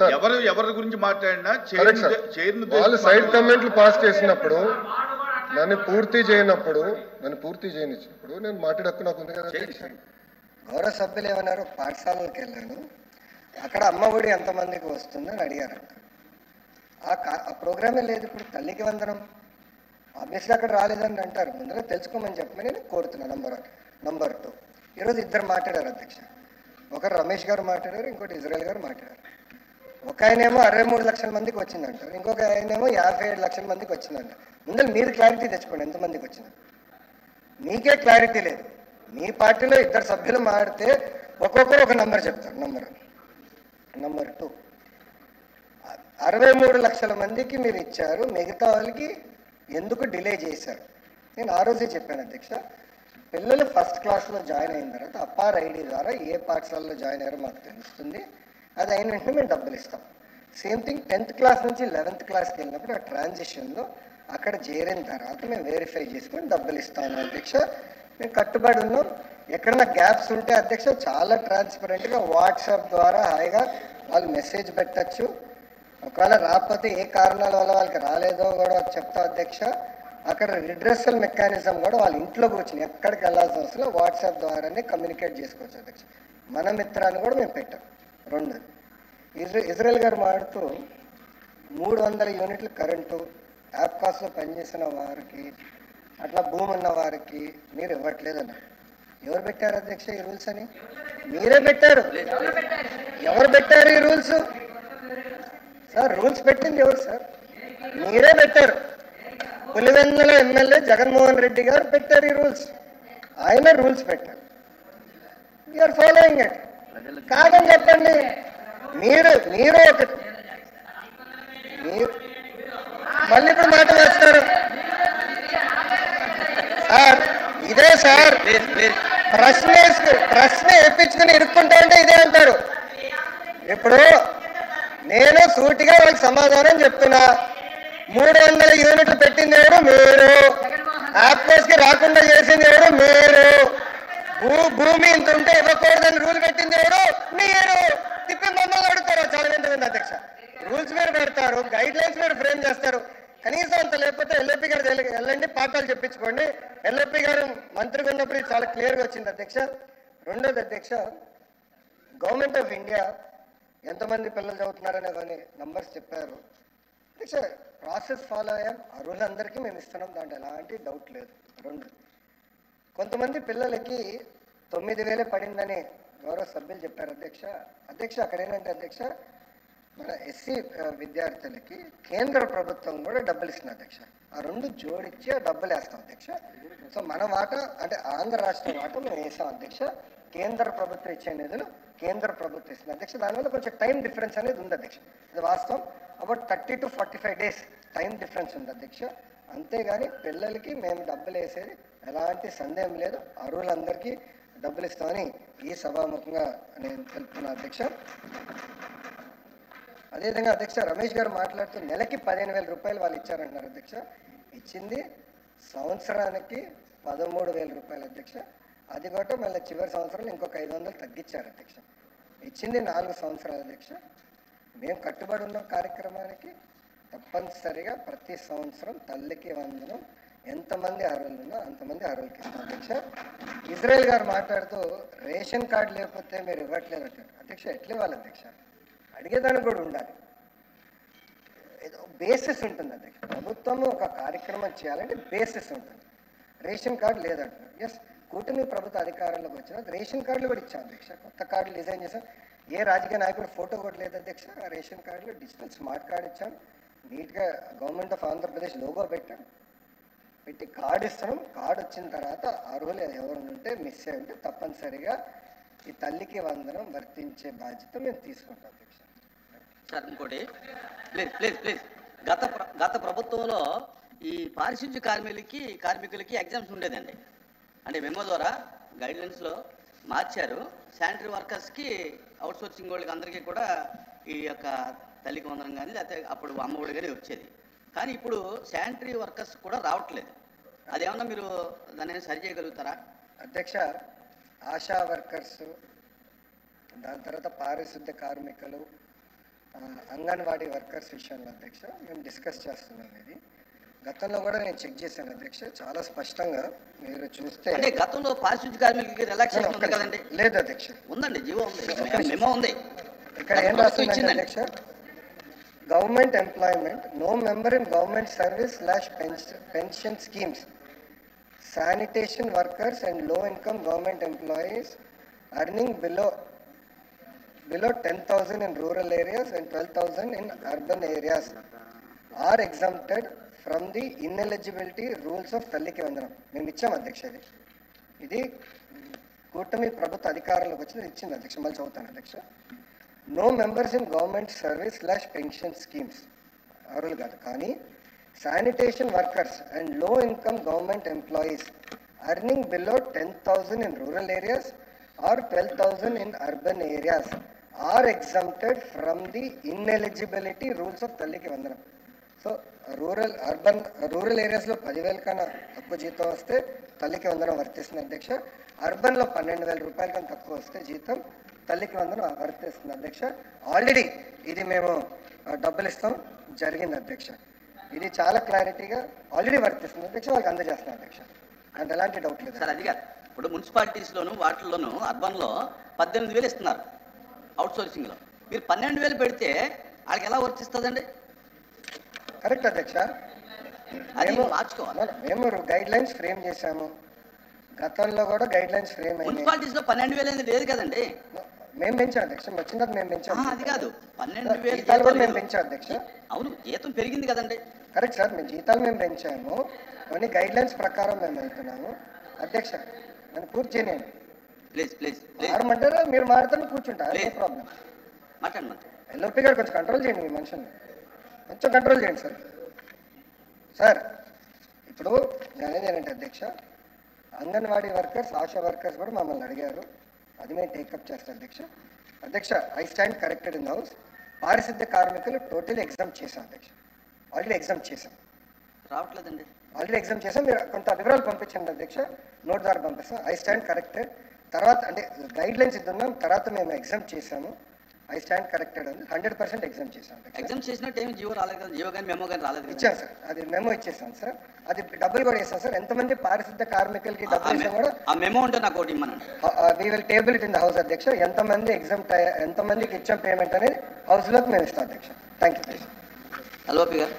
ఎవరి గురించి మాట్లాడినా వాళ్ళు సైడ్ కమెంట్లు పాస్ చేసినప్పుడు నన్ను పూర్తి చేయనిచ్చినప్పుడు నేను మాట్లాడకు నాకు ఉంది కదా. గౌరవ సభ్యులు ఏమన్నారు, పాఠశాలలకు వెళ్ళాను, అక్కడ అమ్మఒడి ఎంతమందికి వస్తుందని అడిగారు. ఆ ప్రోగ్రామే లేదు. ఇప్పుడు తల్లికి వందనం ఆబ్వియస్లీ అక్కడ రాలేదని అంటారు. ముందర తెలుసుకోమని చెప్పమని నేను కోరుతున్నాను. నంబర్ 2, ఈరోజు ఇద్దరు మాట్లాడారు అధ్యక్ష. ఒకరు రమేష్ గారు మాట్లాడారు, ఇంకోటి ఇజ్రాయెల్ గారు మాట్లాడారు. ఒక ఆయనేమో 63 లక్షల మందికి వచ్చిందంటారు, ఇంకొక ఆయనేమో 57 లక్షల మందికి వచ్చిందంట. ముందర మీరు క్లారిటీ తెచ్చుకోండి, ఎంతమందికి వచ్చింది. మీకే క్లారిటీ లేదు. మీ పార్టీలో ఇద్దరు సభ్యులు మాడితే ఒక్కొక్కరు ఒక నంబర్ చెప్తారు. నంబర్ 2, 63 లక్షల మందికి మీరు ఇచ్చారు, మిగతా వాళ్ళకి ఎందుకు డిలే చేశారు? నేను ఆ రోజే చెప్పాను అధ్యక్ష. పిల్లలు ఫస్ట్ క్లాస్లో జాయిన్ అయిన తర్వాత అపార్ ఐడి ద్వారా ఏ పాఠశాలలో జాయిన్ అయ్యారో మాకు తెలుస్తుంది. అది అయిన వెంటనే మేము డబ్బులు ఇస్తాం. సేమ్ థింగ్ 10th క్లాస్ నుంచి 11th క్లాస్కి వెళ్ళినప్పుడు ఆ ట్రాన్సిషన్లో అక్కడ చేరిన తర్వాత మేము వెరిఫై చేసుకొని డబ్బులు ఇస్తాము అధ్యక్ష. మేము కట్టుబడి ఉన్నాం. ఎక్కడన్నా గ్యాప్స్ ఉంటే అధ్యక్ష చాలా ట్రాన్స్పరెంట్గా వాట్సాప్ ద్వారా హాయిగా వాళ్ళు మెసేజ్ పెట్టచ్చు. ఒకవేళ రాకపోతే ఏ కారణాల వల్ల వాళ్ళకి రాలేదో కూడా చెప్తా అధ్యక్ష. అక్కడ రిడ్రెసల్ మెకానిజం కూడా వాళ్ళ ఇంట్లో కూర్చుని ఎక్కడికి వెళ్ళాల్సిన అవసరం వాట్సాప్ ద్వారానే కమ్యూనికేట్ చేసుకోవచ్చు అధ్యక్ష. మన మిత్రాన్ని కూడా మేము పెట్టాం. 2, ఇజ్రాయెల్ గారు మాడుతూ 300 యూనిట్లు కరెంటు యాప్ కాస్ట్లో పనిచేసిన వారికి, అట్లా భూమి ఉన్న వారికి మీరు ఇవ్వట్లేదన్నారు. ఎవరు పెట్టారు అధ్యక్ష ఈ రూల్స్ అని? మీరే పెట్టారు. ఎవరు పెట్టారు ఈ రూల్స్? సార్ రూల్స్ పెట్టింది ఎవరు సార్? మీరే పెట్టారు. పులివెందుల ఎమ్మెల్యే జగన్మోహన్ రెడ్డి గారు పెట్టారు ఈ రూల్స్. ఆయన రూల్స్ పెట్టారు. We're following it. కాదని చెప్పండి. మీరు ఒకటి మళ్ళీ ఇప్పుడు మాట వేస్తారు సార్. ఇదే సార్ ప్రశ్న వేయించుకుని ఇరుక్కుంటా అంటే ఇదే అంటారు. ఇప్పుడు నేను సూటిగా వాళ్ళకి సమాధానం చెప్తున్నా. 300 యూనిట్లు పెట్టింది ఎవరు? మీరు. యాప్కోస్కి రాకుండా చేసింది ఎవరు? మీరు. భూమి ఇంత ఉంటే ఇవ్వకూడదని రూల్ పెట్టింది ఎవరు? మీరు. తిప్పి మమ్మల్ని అడుగుతారు. చాలా వింటుంది అధ్యక్ష. రూల్స్ మీరు పెడతారు, గైడ్ లైన్స్ మీరు ఫ్రేమ్ చేస్తారు. కనీసం అంత లేకపోతే ఎల్ఏపీ గారు వెళ్ళండి, పాఠాలు చెప్పించుకోండి. ఎల్ఏపీ గారు మంత్రిగా ఉన్నప్పుడు ఇది చాలా క్లియర్గా వచ్చింది అధ్యక్ష. 2వది అధ్యక్ష, గవర్నమెంట్ ఆఫ్ ఇండియా ఎంతమంది పిల్లలు చదువుతున్నారనే కానీ నంబర్స్ చెప్పారు అధ్యక్ష. ప్రాసెస్ ఫాలో అయ్యాం. అర్హులందరికీ మేము ఇస్తున్నాం, దాంట్లో ఎలాంటి డౌట్ లేదు. 2, కొంతమంది పిల్లలకి 9,000 పడిందని గౌరవ సభ్యులు చెప్పారు అధ్యక్ష. అక్కడ ఏంటంటే అధ్యక్ష, మన ఎస్సీ విద్యార్థులకి కేంద్ర ప్రభుత్వం కూడా డబ్బులు ఇస్తుంది అధ్యక్ష. ఆ 2 జోడించి ఆ డబ్బులు వేస్తాం అధ్యక్ష. సో మన వాటా అంటే ఆంధ్ర రాష్ట్ర వాటా మేము వేసాం అధ్యక్ష. కేంద్ర ప్రభుత్వం ఇచ్చే నిధులు కేంద్ర ప్రభుత్వం ఇస్తుంది అధ్యక్ష. దానివల్ల కొంచెం టైం డిఫరెన్స్ అనేది ఉంది అధ్యక్ష. ఇది వాస్తవం. About 30 to 45 days time difference ఉంది అధ్యక్ష. అంతేగాని పిల్లలకి మేము డబ్బులు వేసేది ఎలాంటి సందేహం లేదు. అర్హులందరికీ డబ్బులు ఇస్తామని ఈ సభాముఖంగా నేను తెలుపుతున్నా అధ్యక్ష. అదేవిధంగా అధ్యక్ష, రమేష్ గారు మాట్లాడుతూ నెలకి 15,000 రూపాయలు వాళ్ళు ఇచ్చారంటున్నారు అధ్యక్ష. ఇచ్చింది సంవత్సరానికి 13,000 రూపాయలు అధ్యక్ష. అది కూడా మళ్ళీ చివరి సంవత్సరంలో ఇంకొక 500 తగ్గించారు అధ్యక్ష. ఇచ్చింది 4 సంవత్సరాలు అధ్యక్ష. మేము కట్టుబడి ఉన్న కార్యక్రమానికి తప్పనిసరిగా ప్రతి సంవత్సరం తల్లికి వందనం ఎంతమంది అర్హులు ఉన్నా అంతమంది అర్హులకి ఇస్తాం అధ్యక్ష. ఇజ్రాయెల్ గారు మాట్లాడుతూ రేషన్ కార్డు లేకపోతే మీరు ఇవ్వట్లేదు అంటారు అధ్యక్ష. ఎట్లా ఇవ్వాలి అధ్యక్ష? అడిగేదానికి కూడా ఉండాలి. ఏదో బేసిస్ ఉంటుంది అధ్యక్ష. ప్రభుత్వం ఒక కార్యక్రమం చేయాలంటే బేసిస్ ఉంటుంది. రేషన్ కార్డు లేదంటారు. ఎస్, కూటమి ప్రభుత్వ అధికారంలోకి వచ్చిన రేషన్ కార్డులు కూడా ఇచ్చాం అధ్యక్ష. కొత్త కార్డులు డిజైన్ చేసాం. ఏ రాజకీయ నాయకుడు ఫోటో కూడా లేదు అధ్యక్ష. ఆ రేషన్ కార్డులో డిజిటల్ స్మార్ట్ కార్డు ఇచ్చాం. నీట్గా గవర్నమెంట్ ఆఫ్ ఆంధ్రప్రదేశ్ లోగో పెట్టి కార్డు ఇస్తాం. కార్డు వచ్చిన తర్వాత అర్హులు ఎవరు ఉంటే మిస్ అయి ఉంటే తప్పనిసరిగా ఈ తల్లికి వందనం వర్తించే బాధ్యత మేము తీసుకుంటాం అధ్యక్ష. సార్ ఇంకోటి ప్లీజ్ గత ప్రభుత్వంలో ఈ పారిశుద్ధ్య కార్మికులకి ఎగ్జామ్స్ ఉండేదండి. అంటే మెమో ద్వారా గైడ్లైన్స్లో మార్చారు. శానిటరీ వర్కర్స్కి అవుట్సోర్సింగ్ వాళ్ళకి అందరికీ కూడా ఈ యొక్క తల్లికి వందనం కానీ లేకపోతే అప్పుడు అమ్మఒడి కానీ వచ్చేది. కానీ ఇప్పుడు శానిటరీ వర్కర్స్ కూడా రావట్లేదు. అదేమన్నా మీరు దాన్ని సరి చేయగలుగుతారా అధ్యక్ష? ఆశా వర్కర్స్, దాని తర్వాత పారిశుద్ధ్య కార్మికులు, అంగన్వాడీ వర్కర్స్ విషయంలో అధ్యక్ష మేము డిస్కస్ చేస్తున్నాం. ఇది గతంలో కూడా నేను చెక్ చేశాను అధ్యక్ష, చాలా స్పష్టంగా మీరు చూస్తే. అంటే గతంలో పారిశుద్ధ్య కార్మికులకి రిలాక్సేషన్ ఉంది కదండి? లేదు అధ్యక్ష, ఉందండి, జీవో ఉంది, మెమో ఉంది. ఇక్కడ ఏం రాస్తుందంటే అధ్యక్ష, government employment, no member in government service / pension schemes, sanitation workers and low income government employees earning below 10,000 in rural areas and 12,000 in urban areas are exempted from the ineligibility rules of తల్లికి వందనం. మేము ఇచ్చాం అధ్యక్ష, ఇది కూటమి ప్రభుత్వ అధికారంలోకి వచ్చింది ఇచ్చింది అధ్యక్ష. మళ్ళీ చదువుతాను అధ్యక్ష. No members in government service / pension schemes, అర్హులు కాదు, కానీ sanitation workers and low income government employees earning below 10,000 in rural areas or 12,000 in urban areas are exempted from the ineligibility rules of తల్లికి వందనం. సో రూరల్ ఏరియాస్లో 10,000 కన్నా తక్కువ జీతం వస్తే తల్లికి వందనం వర్తిస్తుంది అధ్యక్ష. అర్బన్లో 12,000 రూపాయల కన్నా తక్కువ వస్తే జీతం తల్లికి వందనం వర్తిస్తుంది అధ్యక్ష. ఆల్రెడీ ఇది మేము డబ్బులు ఇస్తాం జరిగింది అధ్యక్ష. ఇది చాలా క్లారిటీగా ఆల్రెడీ వర్తిస్తుంది అధ్యక్ష, వాళ్ళకి అందజేస్తున్నాం అధ్యక్ష, అంత ఎలాంటి డౌట్ లేదు సార్. అది కాదు, ఇప్పుడు మున్సిపాలిటీస్లోను వాటిల్లోనూ అర్బన్లో 18,000 ఇస్తున్నారు అవుట్ సోర్సింగ్లో. మీరు 12,000 పెడితే వాళ్ళకి ఎలా వర్తిస్తుందండి? కరెక్ట్ అధ్యక్ష, అది మార్చుకోవాలి. మేము గైడ్ లైన్స్ ఫ్రేమ్ చేశాము, గతంలో కూడా గైడ్ లైన్స్ ఫ్రేమ్ అయ్యాయి. మున్సిపాలిటీస్లో 12,000 అనేది లేదు కదండి? మేము పెంచాం అధ్యక్ష, వచ్చిన మేము పెంచాం. అది కాదు, 12,000 జీతాలు కూడా మేము పెంచాం అధ్యక్ష. అవును, జీతం పెరిగింది కదండి? కరెక్ట్ సార్, మేము జీతాలు మేము పెంచాము, కొన్ని గైడ్ లైన్స్ ప్రకారం మేము వెళ్తున్నాము అధ్యక్ష. నన్ను పూర్తి చేయనండి ప్లీజ్. మారమంటారా? మీరు మారుతాను కూర్చుంటారు, నో ప్రాబ్లం. మాట్లాడమంటారు. ఎల్ఓపి గారు కొంచెం కంట్రోల్ చేయండి, మీ మనుషుల్ని కొంచెం కంట్రోల్ చేయండి సార్. సార్ ఇప్పుడు నేనేంటంటే అధ్యక్ష, అంగన్వాడీ వర్కర్స్, ఆశా వర్కర్స్ కూడా మమ్మల్ని అడిగారు, అది మేము టేకప్ చేస్తాం అధ్యక్ష. అధ్యక్ష, I stand corrected in the house. పారిశుద్ధ్య కార్మికులు టోటల్ ఎగ్జామ్ చేశాం అధ్యక్ష, ఆల్రెడీ ఎగ్జామ్ చేశాం. రావట్లేదండి, ఆల్రెడీ ఎగ్జామ్ చేసాం. మీరు కొంత వివరాలు పంపించండి అధ్యక్ష, నోట్ ద్వారా పంపిస్తాం. I stand corrected. తర్వాత అంటే గైడ్ లైన్స్ ఇద్దున్నాం, తర్వాత మేము ఎగ్జామ్ చేసాము. ఐ స్టాండ్ కరెక్టెడ్ అని 100% ఎగ్జామ్ చేసాం. ఎగ్జామ్ చేసినట్టు ఏమి జీవో రాలేదు కదా? జీవో కానీ మెమో కానీ రాలేదు. ఇచ్చాను సార్, అది మెమో ఇచ్చేసాను సార్, అది డబ్బులు కూడా వేసాం సార్. ఎంతమంది పారిశుద్ధ్య కార్మికులకి డబ్బులు ఇస్తాం కూడా ఆ మెమో ఉంటే నాకు ఒకటి ఇమ్మనండి. We will table it in the house అధ్యక్ష. ఎంతమందికి ఇచ్చాం పేమెంట్ అనేది హౌస్లోకి మేము ఇస్తాం అధ్యక్ష. Thank you. ఎల్ఓపి గారు.